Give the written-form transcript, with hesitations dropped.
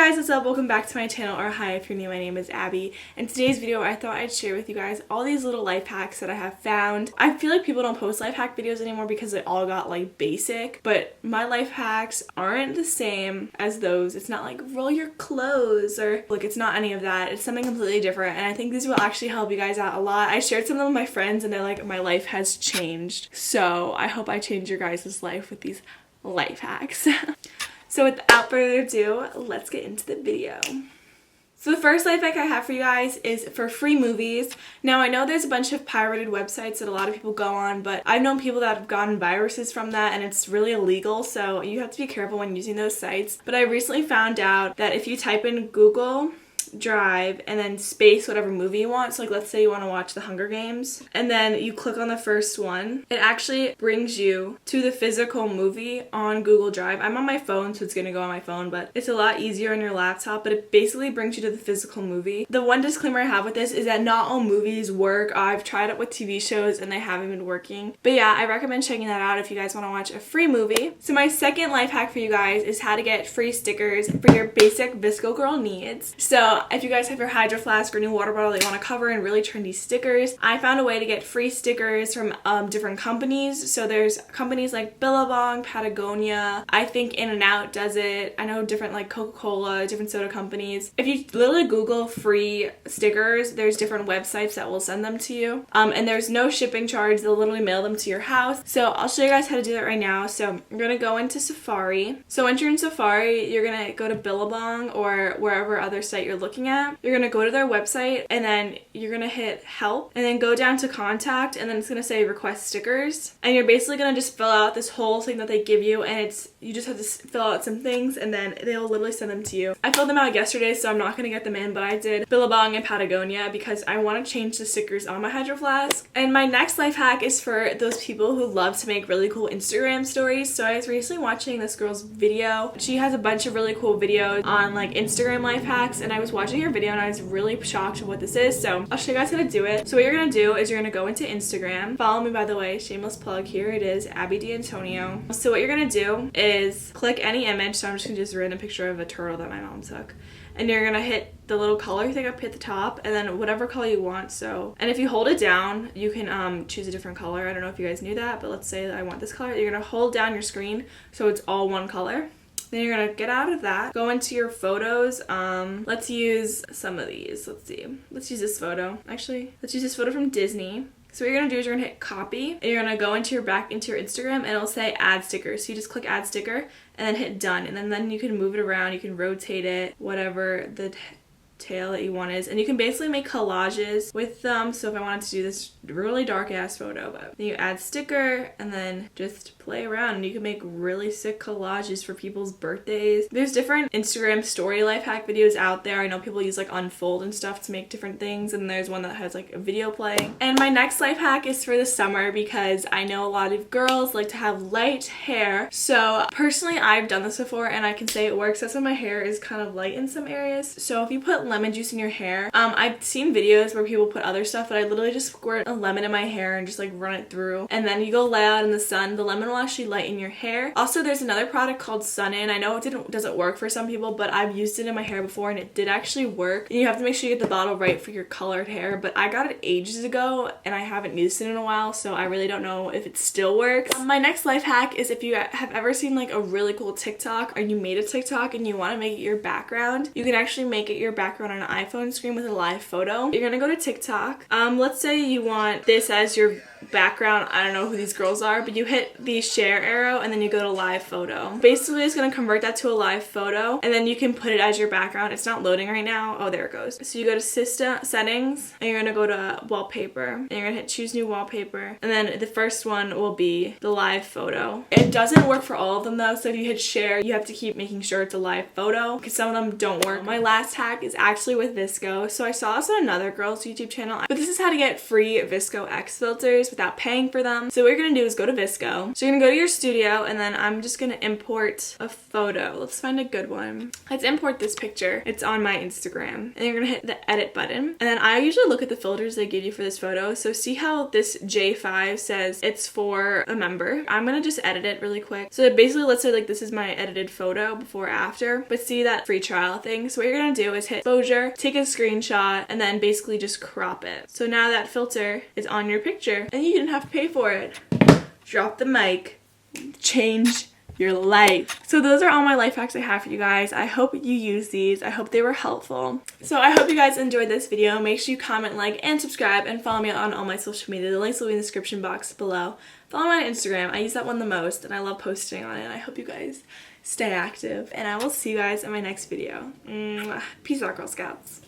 guys, what's up? Welcome back to my channel, or hi if you're new. My name is Abby. In today's video, I thought I'd share with you guys all these little life hacks that I have found. I feel like people don't post life hack videos anymore because they all got like basic, but my life hacks aren't the same as those. It's not like roll your clothes or like, it's not any of that. It's something completely different, and I think these will actually help you guys out a lot. I shared some of them with my friends and they're like, my life has changed. So I hope I change your guys' life with these life hacks. So without further ado, let's get into the video. So the first life hack I have for you guys is for free movies. Now I know there's a bunch of pirated websites that a lot of people go on, but I've known people that have gotten viruses from that and it's really illegal, so you have to be careful when using those sites. But I recently found out that if you type in Google Drive and then space whatever movie you want, so like let's say you want to watch The Hunger Games, and then you click on the first one, it actually brings you to the physical movie on Google Drive. I'm on my phone, so it's gonna go on my phone, but it's a lot easier on your laptop, but it basically brings you to the physical movie. The one disclaimer I have with this is that not all movies work. I've tried it with TV shows and they haven't been working, but yeah, I recommend checking that out if you guys want to watch a free movie. So my second life hack for you guys is how to get free stickers for your basic VSCO girl needs. So if you guys have your Hydro Flask or new water bottle that you want to cover in really trendy stickers, I found a way to get free stickers from different companies. So there's companies like Billabong, Patagonia, I think In-N-Out does it. I know different like Coca-Cola, different soda companies. If you literally Google free stickers, there's different websites that will send them to you. And there's no shipping charge. They'll literally mail them to your house. So I'll show you guys how to do that right now. So you're going to go into Safari. So once you're in Safari, you're going to go to Billabong or wherever other site you're looking at. You're going to go to their website and then you're going to hit help and then go down to contact, and then it's going to say request stickers, and you're basically going to just fill out this whole thing that they give you, and you just have to fill out some things and then they'll literally send them to you. I filled them out yesterday, so I'm not going to get them in, but I did Billabong and Patagonia because I want to change the stickers on my Hydro Flask. And my next life hack is for those people who love to make really cool Instagram stories. So I was recently watching this girl's video. She has a bunch of really cool videos on like Instagram life hacks, and I was watching her video and I was really shocked at what this is, so I'll show you guys how to do it. So what you're gonna do is you're gonna go into Instagram. Follow me, by the way, shameless plug, here it is, Abby D'Antonio. So what you're gonna do is click any image. So I'm just gonna do this random picture of a turtle that my mom took, and you're gonna hit the little color thing up at the top, and then whatever color you want. So, and if you hold it down, you can choose a different color. I don't know if you guys knew that, but let's say that I want this color. You're gonna hold down your screen so it's all one color. Then you're gonna get out of that, go into your photos. Let's use some of these. Let's see. Let's use this photo. Actually, let's use this photo from Disney. So what you're gonna do is you're gonna hit copy, and you're gonna go into your Instagram, and it'll say add sticker. So you just click add sticker and then hit done, and then you can move it around. You can rotate it, whatever the tail that you want is, and you can basically make collages with them. So if I wanted to do this really dark ass photo, but then you add sticker and then just play around, and you can make really sick collages for people's birthdays. There's different Instagram story life hack videos out there. I know people use like Unfold and stuff to make different things, and there's one that has like a video playing. And my next life hack is for the summer because I know a lot of girls like to have light hair. So personally, I've done this before and I can say it works. That's why my hair is kind of light in some areas. So if you put lemon juice in your hair, I've seen videos where people put other stuff, but I literally just squirt a lemon in my hair and just like run it through, and then you go lay out in the sun. The lemon will actually lighten your hair. Also, there's another product called Sun In. I know it doesn't work for some people, but I've used it in my hair before and it did actually work. And you have to make sure you get the bottle right for your colored hair, but I got it ages ago and I haven't used it in a while, so I really don't know if it still works. My next life hack is if you have ever seen like a really cool TikTok, or you made a TikTok and you want to make it your background, you can actually make it your background on an iPhone screen with a live photo. You're gonna go to TikTok. Let's say you want this as your background. I don't know who these girls are, but you hit the share arrow and then you go to live photo. Basically, it's going to convert that to a live photo, and then you can put it as your background. It's not loading right now. Oh, there it goes. So you go to system settings, and you're going to go to wallpaper, and you're going to hit choose new wallpaper, and then the first one will be the live photo. It doesn't work for all of them though, so if you hit share, you have to keep making sure it's a live photo because some of them don't work. My last hack is actually with VSCO. So I saw this on another girl's YouTube channel, but this is how to get free VSCO X filters without paying for them. So what you're gonna do is go to VSCO. So you're gonna go to your studio, and then I'm just gonna import a photo. Let's find a good one. Let's import this picture. It's on my Instagram. And you're gonna hit the edit button. And then I usually look at the filters they give you for this photo. So see how this J5 says it's for a member. I'm gonna just edit it really quick. So basically, let's say like this is my edited photo before after, but see that free trial thing? So what you're gonna do is hit exposure, take a screenshot, and then basically just crop it. So now that filter is on your picture and you didn't have to pay for it. Drop the mic. Change your life. So those are all my life hacks I have for you guys. I hope you use these. I hope they were helpful. So I hope you guys enjoyed this video. Make sure you comment, like, and subscribe, and follow me on all my social media. The links will be in the description box below. Follow me on Instagram. I use that one the most, and I love posting on it. I hope you guys stay active, and I will see you guys in my next video. Peace out, Girl Scouts.